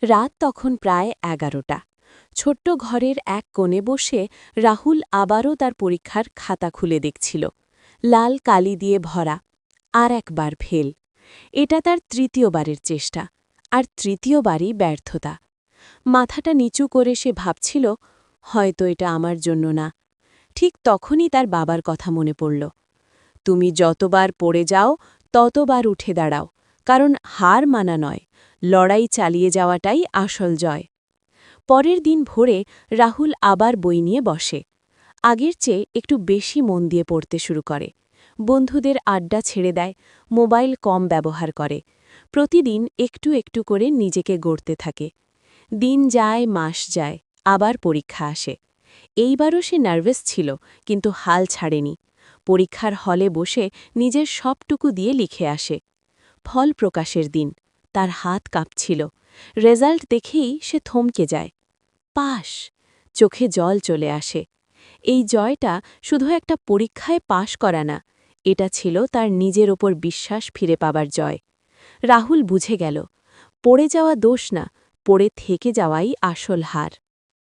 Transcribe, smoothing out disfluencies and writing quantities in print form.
রাত তখন প্রায় ১১টা। ছোট্ট ঘরের এক কোণে বসে রাহুল আবারও তার পরীক্ষার খাতা খুলে দেখছিল। লাল কালি দিয়ে ভরা। আর একবার ফেল। এটা তার তৃতীয়বারের চেষ্টা। আর তৃতীয়বারই ব্যর্থতা। মাথাটা নিচু করে সে ভাবছিল, হয়তো এটা আমার জন্য না। ঠিক তখনই তার বাবার কথা মনে পড়ল। তুমি যতবার পড়ে যাও ততবার উঠে দাঁড়াও, কারণ হার মানা নয়, লড়াই চালিয়ে যাওয়াটাই আসল জয়। পরের দিন ভোরে রাহুল আবার বই নিয়ে বসে। আগের চেয়ে একটু বেশি মন দিয়ে পড়তে শুরু করে। বন্ধুদের আড্ডা ছেড়ে দেয়, মোবাইল কম ব্যবহার করে। প্রতিদিন একটু একটু করে নিজেকে গড়তে থাকে। দিন যায়, মাস যায়, আবার পরীক্ষা আসে। এইবারও সে নার্ভাস ছিল, কিন্তু হাল ছাড়েনি। পরীক্ষার হলে বসে নিজের সবটুকু দিয়ে লিখে আসে। ফল প্রকাশের দিন। তার হাত কাঁপছিল। রেজাল্ট দেখেই সে থমকে যায়। পাস! চোখে জল চলে আসে। এই জয়টা শুধু একটা পরীক্ষায় পাশ করা না, এটা ছিল তার নিজের ওপর বিশ্বাস ফিরে পাবার জয়। রাহুল বুঝে গেল, পড়ে যাওয়া দোষ না, পড়ে থেকে যাওয়াই আসল হার।